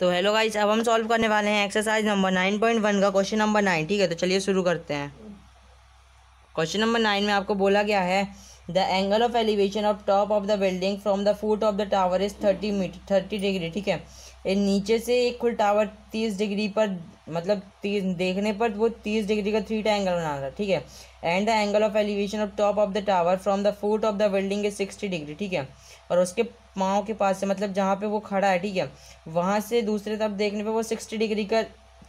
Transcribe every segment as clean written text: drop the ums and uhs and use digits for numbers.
तो hello guys, अब हम सॉल्व करने वाले हैं एक्सरसाइज नंबर 9.1 का क्वेश्चन नंबर 9। ठीक है, तो चलिए शुरू करते हैं। क्वेश्चन नंबर 9 में आपको बोला गया है the angle of elevation of top of the building from the foot of the tower is 30 degree. ठीक है, ये नीचे से एक फुल टावर 30 डिग्री पर, मतलब 30 देखने पर वो 30 डिग्री का थ्री एंगल बना रहा है। ठीक है, and the angle of elevation of top of the tower from the foot of the building is 60 degree. ठीक है, और उसके पाँव के पास से, मतलब जहाँ पे वो खड़ा है, ठीक है, वहाँ से दूसरे तरफ देखने पे वो 60 डिग्री का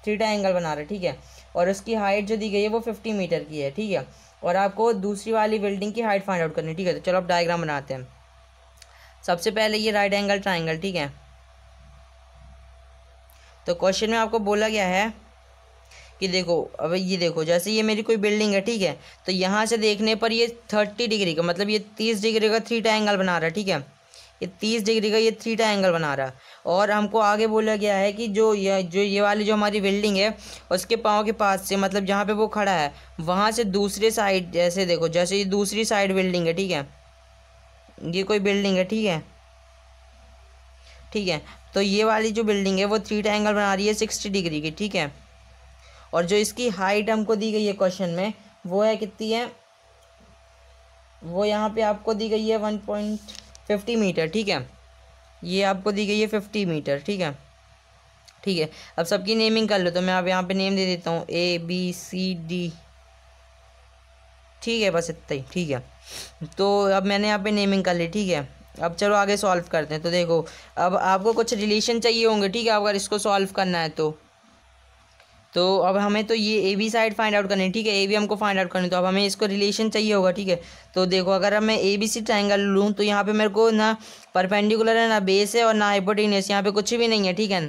थीटा एंगल बना रहा है। ठीक है, और उसकी हाइट जो दी गई है वो 50 मीटर की है। ठीक है, और आपको दूसरी वाली बिल्डिंग की हाइट फाइंड आउट करनी है। ठीक है, तो चलो अब डायग्राम बनाते हैं। सबसे पहले ये राइट एंगल ट्राइंगल। ठीक है, तो क्वेश्चन में आपको बोला गया है कि देखो, अब ये देखो, जैसे ये मेरी कोई बिल्डिंग है, ठीक है, तो यहाँ से देखने पर ये 30 डिग्री का, मतलब ये 30 डिग्री का थीटा एंगल बना रहा है। ठीक है, ये 30 डिग्री का ये थीटा एंगल बना रहा है। और हमको आगे बोला गया है कि जो ये वाली जो हमारी बिल्डिंग है उसके पाँव के पास से, मतलब जहाँ पे वो खड़ा है वहाँ से दूसरे साइड, जैसे देखो, जैसे ये दूसरी साइड बिल्डिंग है, ठीक है, ये कोई बिल्डिंग है, ठीक है, ठीक है, तो ये वाली जो बिल्डिंग है वो थीटा एंगल बना रही है 60 डिग्री की। ठीक है, और जो इसकी हाइट हमको दी गई है क्वेश्चन में वो है कितनी है, वो यहाँ पे आपको दी गई है 1.50 मीटर। ठीक है, ये आपको दी गई है 50 मीटर। ठीक है, ठीक है, अब सबकी नेमिंग कर लो, तो मैं अब यहाँ पे नेम दे देता हूँ ABCD। ठीक है, बस इतना ही। ठीक है, तो अब मैंने यहाँ पे नेमिंग कर ली। ठीक है, अब चलो आगे सॉल्व करते हैं। तो देखो, अब आपको कुछ रिलेशन चाहिए होंगे, ठीक है, अगर इसको सॉल्व करना है तो अब हमें तो ये A B side find out करनी है। ठीक है, ए बी हमको फाइंड आउट करनी है, तो अब हमें इसको रिलेशन चाहिए होगा। ठीक है, तो देखो, अगर अब मैं ABC ट्राइंगल लूँ तो यहाँ पे मेरे को ना परपेंडिकुलर है, ना बेस है, और ना हाइपोटेन्यूस, यहाँ पे कुछ भी नहीं है। ठीक है,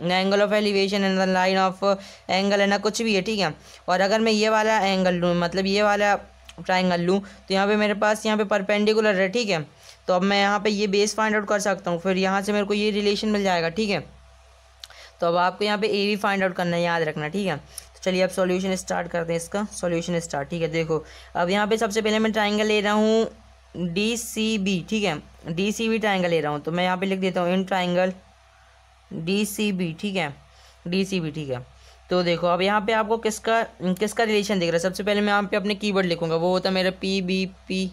ना एंगल ऑफ एलिवेशन है, ना लाइन ऑफ एंगल है, ना कुछ भी है। ठीक है, और अगर मैं ये वाला एंगल लूँ, मतलब ये वाला ट्राइंगल लूँ, तो यहाँ पे मेरे पास यहाँ पे परपेंडिकुलर है। ठीक है, तो अब मैं यहाँ पे ये बेस फाइंड आउट कर सकता हूँ, फिर यहाँ से मेरे को ये रिलेशन मिल जाएगा। ठीक है, तो अब आपको यहाँ पे ए भी फाइंड आउट करना है, याद रखना। ठीक है, तो चलिए अब सॉल्यूशन स्टार्ट करते हैं, इसका सॉल्यूशन स्टार्ट। ठीक है, देखो, अब यहाँ पे सबसे पहले मैं ट्राइंगल ले रहा हूँ DCB। ठीक है, DCB ट्राइंगल ले रहा हूँ, तो मैं यहाँ पे लिख देता हूँ इन ट्राइंगल DCB। ठीक है, DCB। ठीक है, तो देखो, अब यहाँ पे आपको किसका किसका रिलेशन दिख रहा है। सबसे पहले मैं यहाँ पे अपने कीवर्ड लिखूँगा, वो होता है मेरा PBP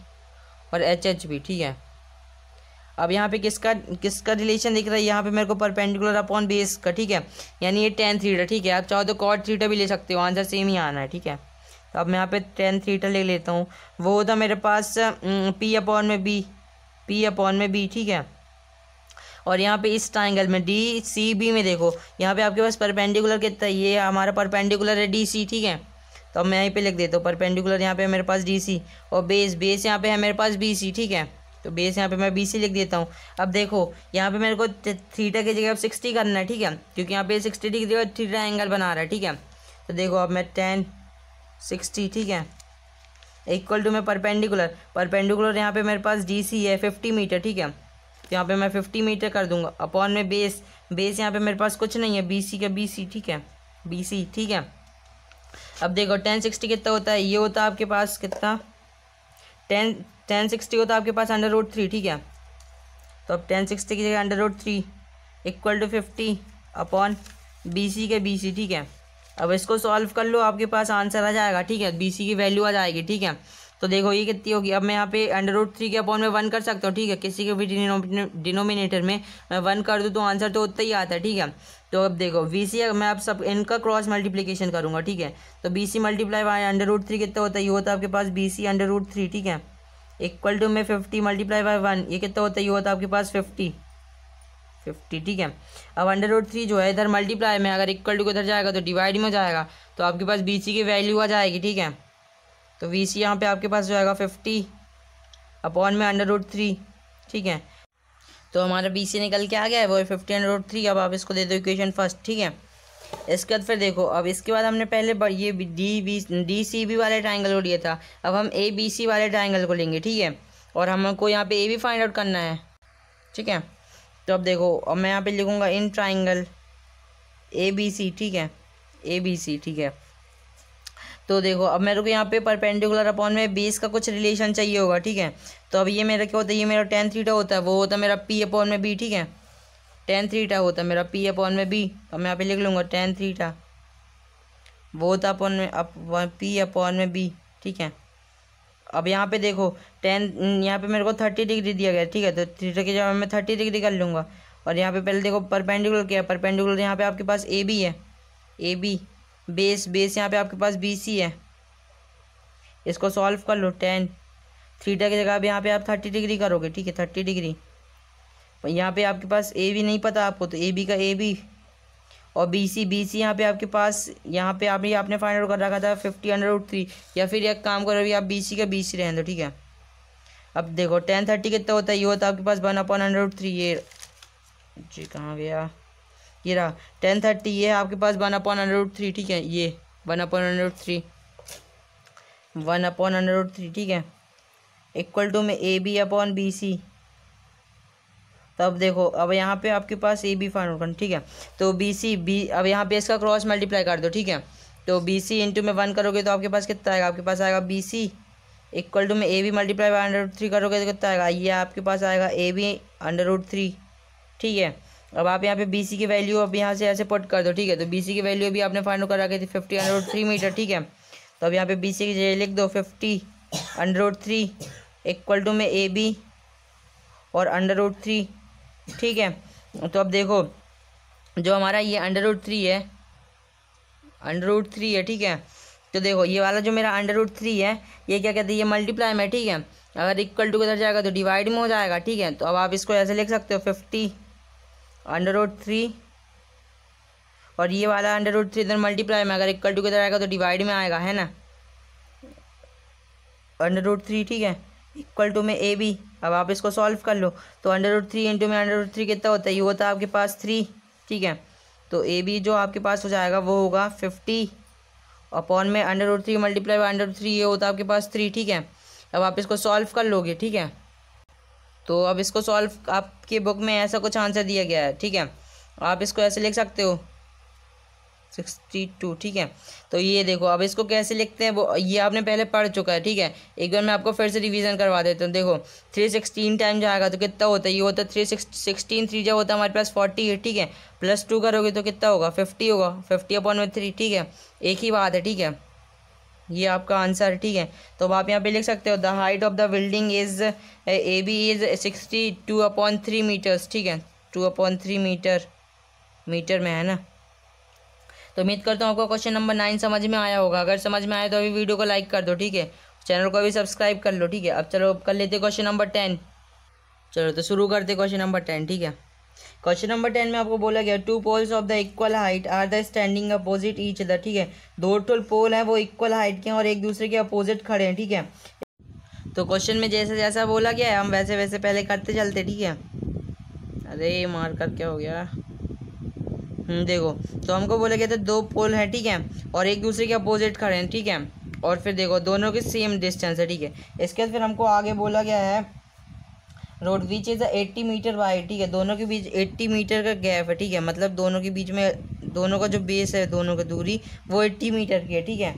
और HHB। ठीक है, अब यहाँ पे किसका किसका रिलेशन दिख रहा है, यहाँ पे मेरे को परपेंडिकुलर अपॉन बेस का। ठीक है, यानी ये tan थीटा। ठीक है, आप चाहो तो cot थीटा भी ले सकते हो, आंसर सेम ही आना है। ठीक है, तो अब मैं यहाँ पे tan थीटा ले लेता हूँ, वो होता मेरे पास P अपॉन में B। ठीक है, और यहाँ पे इस ट्राइंगल में DCB में देखो, यहाँ पे आपके पास परपेंडिकुलर कितना है, ये हमारा परपेंडिकुलर है DC। ठीक है, तो अब मैं यहीं पे लिख देता हूँ परपेंडिकुलर, यहाँ पे मेरे पास DC, और बेस यहाँ पे है मेरे पास BC। ठीक है, तो बेस यहाँ पे मैं BC लिख देता हूँ। अब देखो, यहाँ पे मेरे को थीटा की जगह अब 60 करना है। ठीक है, क्योंकि यहाँ पे 60 डिग्री का थीटा एंगल बना रहा है। ठीक है, तो देखो, अब मैं tan 60, ठीक है, इक्वल टू में परपेंडिकुलर यहाँ पे मेरे पास DC है 50 मीटर। ठीक है, तो यहाँ पे मैं 50 मीटर कर दूंगा, अपॉन में बेस यहाँ पे मेरे पास कुछ नहीं है, BC का BC। ठीक है, BC। ठीक है, अब देखो tan 60 कितना होता है, ये होता है आपके पास कितना, tan 60 होता है आपके पास √3। ठीक है, तो अब tan 60 की जगह √3 इक्वल टू 50 अपॉन BC के BC। ठीक है, अब इसको सॉल्व कर लो, आपके पास आंसर आ जाएगा। ठीक है, BC की वैल्यू आ जाएगी। ठीक है, तो देखो ये कितनी होगी, अब मैं यहाँ पे √3 के अपॉन में 1 कर सकता हूँ। ठीक है, किसी के भी डिनोमिनेटर में मैं 1 कर दूँ तो आंसर तो उतना ही आता है। ठीक है, तो अब देखो BC, मैं अब सब इनका क्रॉस मल्टीप्लिकेशन करूँगा। ठीक है, तो BC मल्टीप्लाई बाय √3 कितना होता है, ये होता है आपके पास BC √3। ठीक है, इक्वल टू में 50 मल्टीप्लाई बाय 1, ये कितना होता है, ये होता है आपके पास 50। ठीक है, अब √3 जो है इधर मल्टीप्लाई में, अगर इक्वल टू इधर जाएगा तो डिवाइड में हो जाएगा, तो आपके पास BC की वैल्यू आ जाएगी। ठीक है, तो BC यहाँ पे आपके पास जो आएगा 50 अपॉन में √3। ठीक है, तो हमारा BC निकल के आ गया है, वो है 50 √3। अब आप इसको दे दो इक्वेशन फर्स्ट। ठीक है, इसके बाद फिर देखो, अब इसके बाद हमने पहले ये DCB वाले ट्राइंगल को लिया था, अब हम ABC वाले ट्राइंगल को लेंगे। ठीक है, और हमको यहाँ पे AB फाइंड आउट करना है। ठीक है, तो अब देखो, अब मैं यहाँ पे लिखूँगा इन ट्राइंगल ABC। ठीक है, ABC। ठीक है, तो देखो, अब मेरे को यहाँ पे परपेंडिकुलर अपॉन में बेस का कुछ रिलेशन चाहिए होगा। ठीक है, तो अब ये मेरा क्या होता है, ये मेरा tan थीटा होता है, वो होता है मेरा P अपॉन में B। ठीक है, tan थीटा होता मेरा P अपॉन में B। अब मैं यहाँ पे लिख लूँगा tan थीटा वो होता अपॉन में P अपॉन में B, ठीक है। अब यहाँ पे देखो यहाँ पे मेरे को 30 डिग्री दिया गया, ठीक है, तो थीटा की जगह मैं 30 डिग्री कर लूँगा। और यहाँ पे पहले देखो परपेंडिकुलर क्या है, परपेंडिकुलर यहाँ पे आपके पास AB है, AB बेस यहाँ पे आपके पास BC है। इसको सॉल्व कर लो, tan थीटा की जगह अब यहाँ पे आप 30 डिग्री करोगे, ठीक है, 30 डिग्री। यहाँ पे आपके पास AB नहीं पता आपको, तो AB का AB और BC यहाँ पे आपके पास यहाँ पे आपने फाइंड आउट कर रखा था 50√3, या फिर एक काम करो अभी आप BC का BC रहने दो, ठीक है। अब देखो tan 30 कितना होता है, ये होता है आपके पास 1/√3। ये जी कहाँ गया, ये रहा tan 30, ये है आपके पास 1/√3, ठीक है, ये 1/√3 1/√3, ठीक है, इक्वल टू में AB अपॉन BC। तब देखो अब यहाँ पे आपके पास AB फाइंड आउट करना, ठीक है, तो अब यहाँ पे इसका क्रॉस मल्टीप्लाई कर दो, ठीक है। तो BC इंटू में 1 करोगे तो आपके पास कितना आएगा, आपके पास आएगा BC इक्वल टू में AB मल्टीप्लाई बाय √3 करोगे तो कितना आएगा, ये आपके पास आएगा AB √3, ठीक है। अब आप यहाँ पे BC की वैल्यू अब यहाँ से ऐसे पुट कर दो, ठीक है। तो BC की वैल्यू भी आपने फाइंड आउट कर रखी थी 50√3 मीटर, ठीक है। तो अब यहाँ पे BC की जगह लिख दो 50√3 इक्वल टू में AB और √3, ठीक है। तो अब देखो जो हमारा ये √3 है, ठीक है। तो देखो ये वाला जो मेरा √3 है ये क्या कहते हैं, ये मल्टीप्लाई में, ठीक है। अगर इक्वल टू किधर जाएगा तो डिवाइड में हो जाएगा, ठीक है। तो अब आप इसको ऐसे लिख सकते हो 50√3 और ये वाला √3 इधर मल्टीप्लाई में, अगर इक्वल टू किधर आएगा तो डिवाइड में आएगा, है ना, √3, ठीक है, इक्वल टू में AB। अब आप इसको सॉल्व कर लो, तो √3 इंटू में √3 कितना होता है, ये होता है आपके पास 3, ठीक है। तो AB जो आपके पास हो जाएगा वो होगा 50 अपॉन में √3 मल्टीप्लाई बाय √3, ये होता है आपके पास 3, ठीक है। अब आप इसको सॉल्व कर लोगे, ठीक है। तो अब इसको सॉल्व आपके बुक में ऐसा कुछ आंसर दिया गया है, ठीक है। आप इसको ऐसे लिख सकते हो 62, ठीक है। तो ये देखो अब इसको कैसे लिखते हैं वो ये आपने पहले पढ़ चुका है, ठीक है। एक बार मैं आपको फिर से रिवीजन करवा देता हूँ। देखो 316 टाइम जाएगा तो कितना होता है, ये होता है 316 3 जो होता है हमारे पास 40 है, ठीक है। +2 करोगे तो कितना होगा, 50 होगा, 50 अपॉन में 3, ठीक है, एक ही बात है, ठीक है। ये आपका आंसर है, ठीक है। तो अब आप यहाँ पे लिख सकते हो the height of the building is AB is 62/3 metres, ठीक है, 2/3 मीटर में, है ना। तो उम्मीद करता हूँ आपको क्वेश्चन नंबर 9 समझ में आया होगा। अगर समझ में आया तो अभी वीडियो को लाइक कर दो, ठीक है, चैनल को भी सब्सक्राइब कर लो, ठीक है। अब चलो कर लेते क्वेश्चन नंबर 10। चलो तो शुरू करते क्वेश्चन नंबर 10, ठीक है। क्वेश्चन नंबर 10 में आपको बोला गया 2 poles of the equal height are the standing opposite each other, ठीक है। 2 पोल हैं वो इक्वल हाइट के हैं और एक दूसरे के अपोजिट खड़े हैं, ठीक है। तो क्वेश्चन में जैसा जैसा बोला गया है हम वैसे वैसे पहले करते चलते, ठीक है। अरे मार कर क्या हो गया, देखो तो हमको बोला गया था 2 पोल है, ठीक है, और एक दूसरे के अपोजिट खड़े हैं, ठीक है। और फिर देखो दोनों की सेम डिस्टेंस है, ठीक है। इसके बाद फिर हमको आगे बोला गया है road which is 80 metre wide, ठीक है, दोनों के बीच 80 मीटर का गैप है, ठीक है, मतलब दोनों के बीच में दोनों का जो बेस है दोनों की दूरी वो 80 मीटर की है, ठीक है।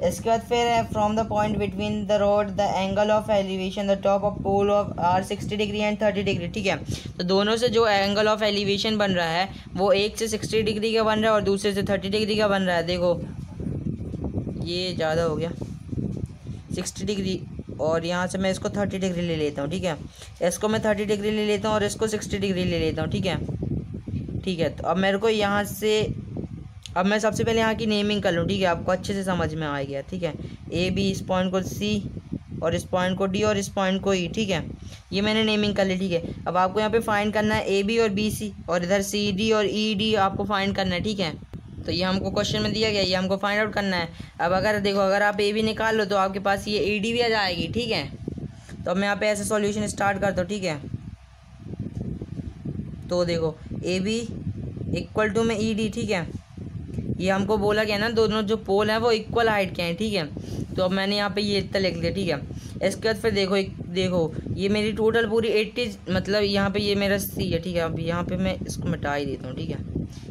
इसके बाद फिर है from the point between the road the angle of elevation the top of pole of are 60 degree and 30 degree, ठीक है। तो दोनों से जो एंगल ऑफ एलिवेशन बन रहा है वो एक से 60 डिग्री का बन रहा है और दूसरे से 30 डिग्री का बन रहा है। देखो ये ज़्यादा हो गया 60 डिग्री और यहाँ से मैं इसको 30 डिग्री ले लेता हूँ, ठीक है। इसको मैं 30 डिग्री ले लेता हूँ और इसको 60 डिग्री ले लेता हूँ, ठीक है, ठीक है। तो अब मेरे को यहाँ से अब मैं सबसे पहले यहाँ की नेमिंग कर लूँ, ठीक है, आपको अच्छे से समझ में आ गया, ठीक है। AB इस पॉइंट को C और इस पॉइंट को D और इस पॉइंट को E, ठीक है, ये मैंने नेमिंग कर ली, ठीक है। अब आपको यहाँ पे फाइंड करना है AB और BC और इधर CD और ED आपको फाइंड करना है, ठीक है। तो ये हमको क्वेश्चन में दिया गया, ये हमको फाइंड आउट करना है। अब अगर देखो अगर आप AB निकाल लो तो आपके पास ये ED भी आ जाएगी, ठीक है। तो अब मैं यहाँ पे ऐसे सॉल्यूशन स्टार्ट करता हूँ, ठीक है। तो देखो AB इक्वल टू में ED, ठीक है, ये हमको बोला गया ना दोनों जो पोल हैं वो इक्वल हाइट के हैं, ठीक है। तो अब मैंने यहाँ पे ये इतना लिख लिया, ठीक है। इसके बाद फिर देखो ये मेरी टोटल पूरी 80 मतलब यहाँ पे ये मेरा C है, ठीक है। अब यहाँ पे मैं इसको मिटा ही देता हूँ, ठीक है।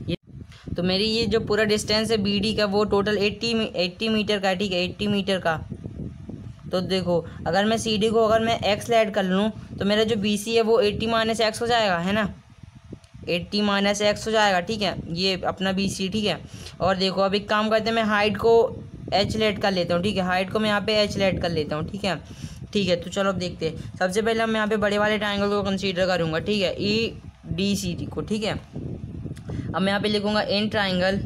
ये तो मेरी ये जो पूरा डिस्टेंस है BD का वो टोटल 80 मीटर का है, ठीक है, 80 मीटर का। तो देखो अगर मैं CD को अगर मैं X ऐड कर लूँ तो मेरा जो BC है वो 80 - X हो जाएगा, है ना। 80 माइनस एक्स हो जाएगा, ठीक है, ये अपना BC, ठीक है। और देखो अब एक काम करते हैं, मैं हाइट को H लेट कर लेता हूँ, ठीक है, हाइट को मैं यहाँ पे H लेट कर लेता हूँ, ठीक है। ठीक है, तो चलो अब देखते हैं। सबसे पहले मैं यहाँ पे बड़े वाले ट्रायंगल को कंसीडर करूँगा, ठीक है, EDC को, ठीक है। अब मैं यहाँ पे लिखूँगा इन ट्रायंगल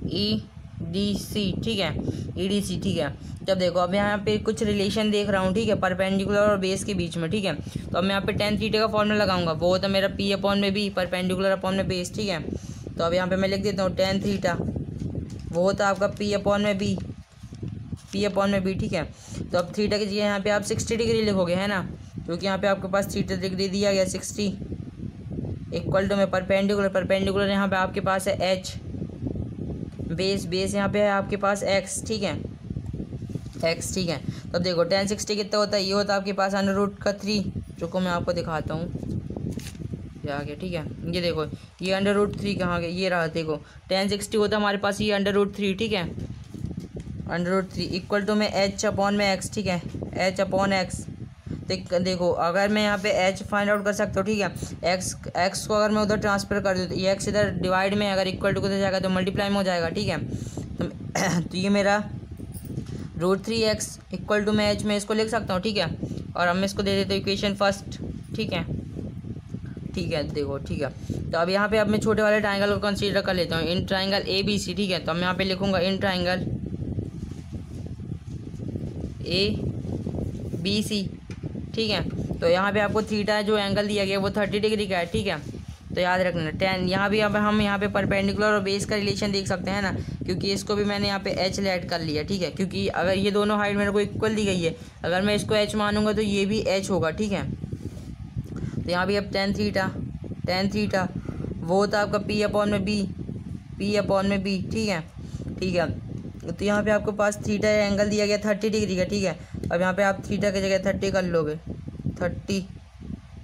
EDC, ठीक है, EDC, ठीक है। जब देखो अब यहाँ पे कुछ रिलेशन देख रहा हूँ, ठीक है, परपेंडिकुलर और बेस के बीच में, ठीक है। तो अब मैं यहाँ पे tan थीटा का फॉर्मूला लगाऊंगा, वो होता है मेरा P अपॉन में B, परपेंडिकुलर अपॉन में बेस, ठीक है। तो अब यहाँ पे मैं लिख देता हूँ tan थीटा, वो होता है आपका P अपॉन में B, P अपॉन में B, ठीक है। तो अब थीटा की जगह यहाँ पे आप 60 डिग्री लिखोगे, है ना, क्योंकि यहाँ पे आपके पास थीटा डिग्री दिया गया 60 इक्वल टू में परपेंडिकुलर यहाँ पे आपके पास है H, बेस यहाँ पे है आपके पास X, ठीक है, X, ठीक है। तो अब देखो tan 60 कितना होता है, ये होता है आपके पास √3, रुको मैं आपको दिखाता हूँ, ये आ गया, ठीक है। ये देखो ये √3 कहाँ गया, ये रहा, देखो tan 60 होता है हमारे पास ये √3, ठीक है, √3 इक्वल टू में H अपॉन में X, ठीक है, H अपॉन X। देखो अगर मैं यहाँ पे H फाइंड आउट कर सकता हूँ, ठीक है, X को अगर मैं उधर ट्रांसफर कर दूँ तो ये X इधर डिवाइड में अगर इक्वल टू किधर जाएगा तो मल्टीप्लाई में हो जाएगा, ठीक है। तो ये मेरा √3x इक्वल टू में H में इसको लिख सकता हूँ, ठीक है। और अब मैं इसको दे देता हूँ इक्वेशन फर्स्ट, ठीक है, ठीक है, देखो, ठीक है। तो अब यहाँ पे अब मैं छोटे वाले ट्रायंगल को कंसीडर कर लेता हूँ, इन ट्रायंगल ABC, ठीक है। तो मैं यहाँ पे लिखूँगा इन ट्रायंगल ABC, ठीक है। तो यहाँ पे आपको थीटा जो एंगल दिया गया वो 30 डिग्री का है, ठीक है। तो याद रखना tan, यहाँ भी अब हम यहाँ पे परपेंडिकुलर और बेस का रिलेशन देख सकते हैं ना, क्योंकि इसको भी मैंने यहाँ पे H लेट कर लिया, ठीक है, क्योंकि अगर ये दोनों हाइट मेरे को इक्वल दी गई है, अगर मैं इसको H मानूंगा तो ये भी H होगा, ठीक है। तो यहाँ भी अब tan थीटा वो होता है आपका P अपॉन में B, ठीक है, ठीक है। तो यहाँ पे आपके पास थीटा एंगल दिया गया 30 डिग्री का, ठीक है। अब यहाँ पे आप थीटा की जगह 30 कर लोगे, 30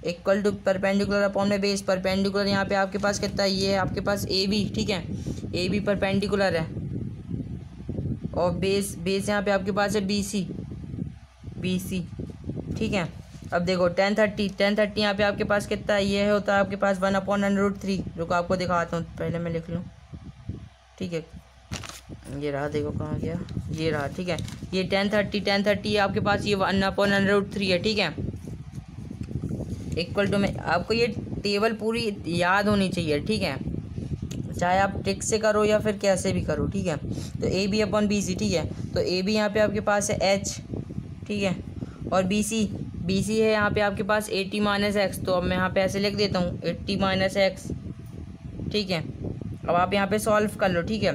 इक्वल टू परपेंडिकुलर अपॉन में बेस, परपेंडिकुलर यहाँ पे आपके पास कितना है, ये है आपके पास AB, ठीक है, AB परपेंडिकुलर है, और बेस यहाँ पे आपके पास है BC, ठीक है। अब देखो tan 30 यहाँ पे आपके पास कितना है, ये होता है आपके पास 1/√3, रुको आपको दिखाता हूँ, पहले मैं लिख लूँ, ठीक है, ये रहा, देखो कहाँ गया, ये रहा, ठीक है। ये tan 30 आपके पास ये 1/√3 है, ठीक है, इक्वल टू में आपको ये टेबल पूरी याद होनी चाहिए, ठीक है, चाहे आप ट्रिक से करो या फिर कैसे भी करो, ठीक है। तो AB अपॉन BC, ठीक है। तो AB यहाँ पे आपके पास है H, ठीक है, और BC है यहाँ पे आपके पास 80 माइनस एक्स। तो अब मैं यहाँ पे ऐसे लिख देता हूँ 80 माइनस एक्स, ठीक है। अब आप यहाँ पे सॉल्व कर लो, ठीक है।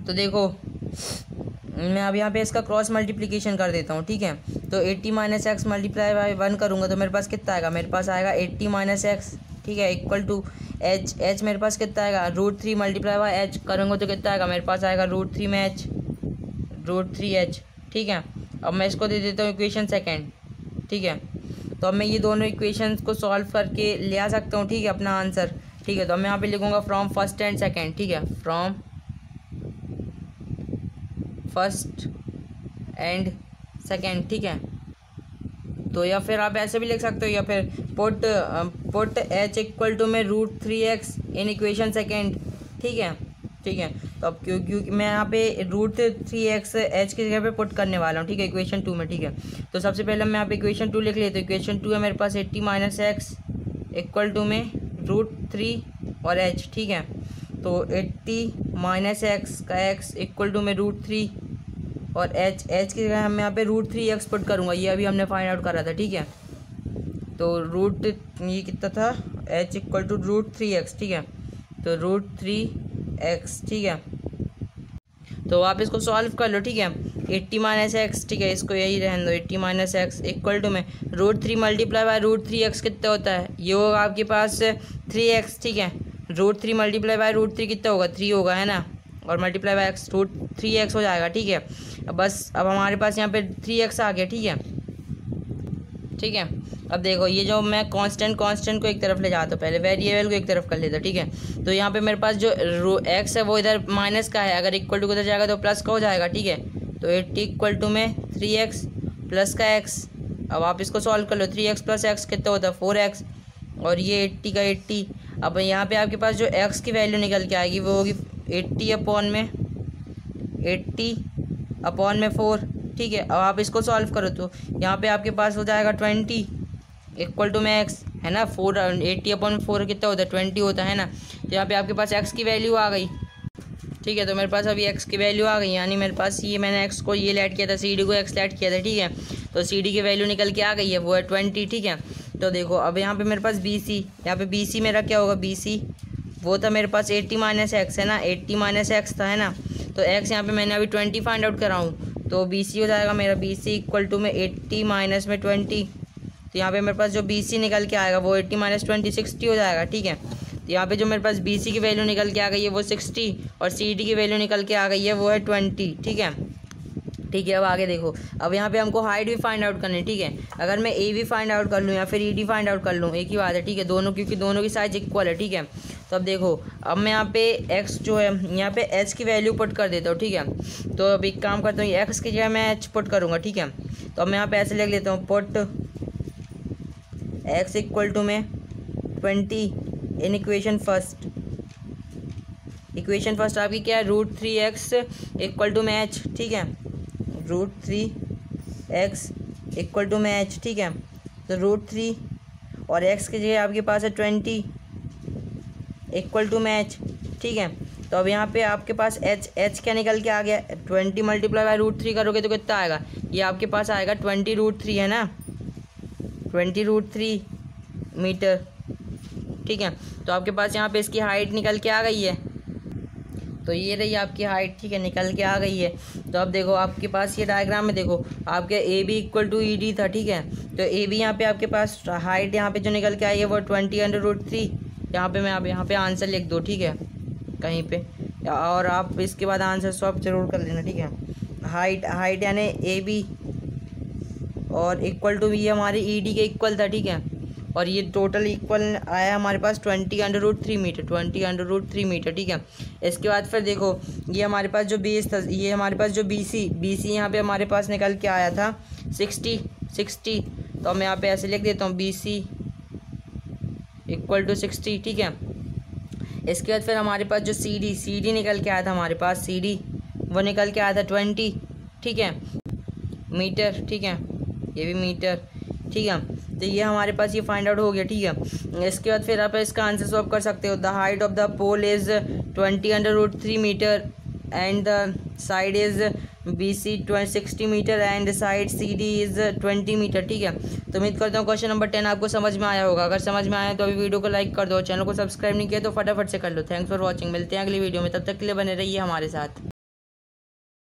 तो देखो मैं अब यहाँ पे इसका क्रॉस मल्टीप्लिकेशन कर देता हूँ, ठीक है। तो 80 माइनस एक्स मल्टीप्लाई बाई 1 करूँगा तो मेरे पास कितना आएगा, मेरे पास आएगा 80 माइनस एक्स, ठीक है, इक्वल टू H मेरे पास कितना आएगा, √3 मल्टीप्लाई बाई H करूँगा तो कितना आएगा, मेरे पास आएगा √3 में H, √3H, ठीक है। अब मैं इसको दे देता हूँ इक्वेशन सेकेंड, ठीक है। तो अब मैं ये दोनों इक्वेशंस को सॉल्व करके ले आ सकता हूँ, ठीक है, अपना आंसर, ठीक है। तो मैं यहाँ पे लिखूँगा फ्रॉम फर्स्ट एंड सेकेंड, ठीक है, फ्रॉम फर्स्ट एंड सेकेंड, ठीक है। तो या फिर आप ऐसे भी लिख सकते हो, या फिर पुट H इक्वल टू में √3x इन इक्वेशन सेकेंड, ठीक है, ठीक है। तो अब क्योंकि मैं यहाँ पे √3x H की जगह पे पुट करने वाला हूँ, ठीक है, इक्वेशन 2 में, ठीक है। तो सबसे पहले मैं यहाँ पे इक्वेशन 2 लिख लेता हूँ। इक्वेशन 2 है मेरे पास 80 माइनस एक्स इक्वल टू में √3 और H, ठीक है। तो 80 माइनस एक्स का x इक्वल टू में √3 और H की जगह हम यहाँ पे √3x पुट करूँगा, ये अभी हमने फाइंड आउट करा था, ठीक है। तो ये कितना था, H इक्वल टू √3x, ठीक है, तो √3x, ठीक है। तो आप इसको सॉल्व कर लो, ठीक है। 80 माइनस एक्स, ठीक है, इसको यही रहने दो, 80 माइनस एक्स इक्वल टू में √3 मल्टीप्लाई बाय √3x कितना होता है, ये होगा आपके पास 3x, ठीक है। √3 मल्टीप्लाई बाय √3 कितना होगा, 3 होगा, है ना, और मल्टीप्लाई बाय x √3x हो जाएगा, ठीक है। बस अब हमारे पास यहाँ पे 3x आ गया, ठीक है, ठीक है। अब देखो ये जो मैं कांस्टेंट को एक तरफ ले जाता हूँ, पहले वेरिएबल को एक तरफ कर लेता, ठीक है। तो यहाँ पे मेरे पास जो x है वो इधर माइनस का है, अगर इक्वल टू किधर जाएगा तो प्लस का हो जाएगा, ठीक है। तो 80 इक्वल टू में 3x प्लस का x। अब आप इसको सॉल्व कर लो, 3x प्लस x कितना होता है 4x, और ये 80 का 80। अब यहाँ पे आपके पास जो x की वैल्यू निकल के आएगी वो होगी 80 अपॉन में 4, ठीक है। अब आप इसको सॉल्व करो तो यहाँ पे आपके पास हो जाएगा 20 इक्वल टू में x, है ना। 80 अपॉन 4 कितना होता है 20 होता है ना। तो यहाँ पे आपके पास x की वैल्यू आ गई, ठीक है। तो मेरे पास अभी x की वैल्यू आ गई, यानी मेरे पास ये मैंने x को ये ऐड किया था, CD को x ऐड किया था, ठीक है। तो CD की वैल्यू निकल के आ गई है, वो है 20, ठीक है। तो देखो अब यहाँ पे मेरे पास BC, यहाँ पे BC मेरा क्या होगा, BC वो था मेरे पास 80 माइनस एक्स, है ना। 80 माइनस एक्स था, है ना। तो x यहाँ पे मैंने अभी 20 फाइंड आउट कराऊँ, तो BC हो जाएगा मेरा BC इक्वल टू में 80 माइनस में 20। तो यहाँ पे मेरे पास जो BC निकल के आएगा वो 80 माइनस 20 60 हो जाएगा, ठीक है। तो यहाँ पे जो मेरे पास BC की वैल्यू निकल के आ गई है वो 60 और CD की वैल्यू निकल के आ गई है वो है 20, ठीक है। ठीक है, अब आगे देखो, अब यहाँ पे हमको हाइट भी फाइंड आउट करनी है, ठीक है। अगर मैं ए भी फाइंड आउट कर लूँ या फिर ED फाइंड आउट कर लूँ, एक ही बात है, ठीक है, दोनों, क्योंकि दोनों की साइज इक्वल है, ठीक है। तो अब देखो, अब मैं यहाँ पे x जो है यहाँ पे h की वैल्यू पुट कर देता हूँ, ठीक है। तो अब एक काम करता हूँ, x की जगह मैं h पुट करूँगा, ठीक है। तो अब मैं यहाँ पे ऐसे लिख लेता हूँ, पुट x इक्वल टू में 20 in equation first. Equation first आपकी क्या है, √3x इक्वल टू में h, ठीक है। √3x इक्वल टू में h, ठीक है। तो √3 और x की जगह आपके पास है 20 इक्वल टू में h, ठीक है। तो अब यहाँ पे आपके पास h क्या निकल के आ गया, 20 मल्टीप्लाई बाय √3 करोगे तो कितना आएगा, ये आपके पास आएगा 20√3, है ना, 20√3 मीटर, ठीक है। तो आपके पास यहाँ पे इसकी हाइट निकल के आ गई है, तो ये रही आपकी हाइट, ठीक है, निकल के आ गई है। तो अब देखो आपके पास ये डायग्राम में देखो, आपके AB इक्वल टू ED था, ठीक है। तो AB यहाँ पे आपके पास हाइट यहाँ पे जो निकल के आई है वो 20√3। यहाँ पे मैं आप यहाँ पे आंसर लिख दो, ठीक है, कहीं पे, और आप इसके बाद आंसर सॉल्व जरूर कर लेना, ठीक है। हाइट यानी AB और इक्वल टू ये हमारी ED के इक्वल था, ठीक है। और ये टोटल इक्वल आया हमारे पास 20√3 मीटर, 20√3 मीटर, ठीक है। इसके बाद फिर देखो, ये हमारे पास जो बेस था, ये हमारे पास जो BC यहाँ पे हमारे पास निकल के आया था 60। तो मैं यहाँ पे ऐसे लिख देता हूँ, BC इक्वल टू 60, ठीक है। इसके बाद फिर हमारे पास जो CD निकल के आया था हमारे पास, CD वो निकल के आया था 20, ठीक है, मीटर, ठीक है, ये भी मीटर, ठीक है। तो ये हमारे पास ये फाइंड आउट हो गया, ठीक है। इसके बाद फिर आप इसका आंसर सॉल्व कर सकते हो। The height of the pole is 20√3 metre and the side is BC 60 metre and side CD is 20 metre, ठीक है। तो उम्मीद करता हूँ क्वेश्चन नंबर 10 आपको समझ में आया होगा। अगर समझ में आया तो अभी वीडियो को लाइक कर दो, चैनल को सब्सक्राइब नहीं किया तो फटाफट से कर लो। थैंक्स फॉर वॉचिंग, मिलते हैं अगली वीडियो में, तब तक के लिए बने रहिए हमारे साथ।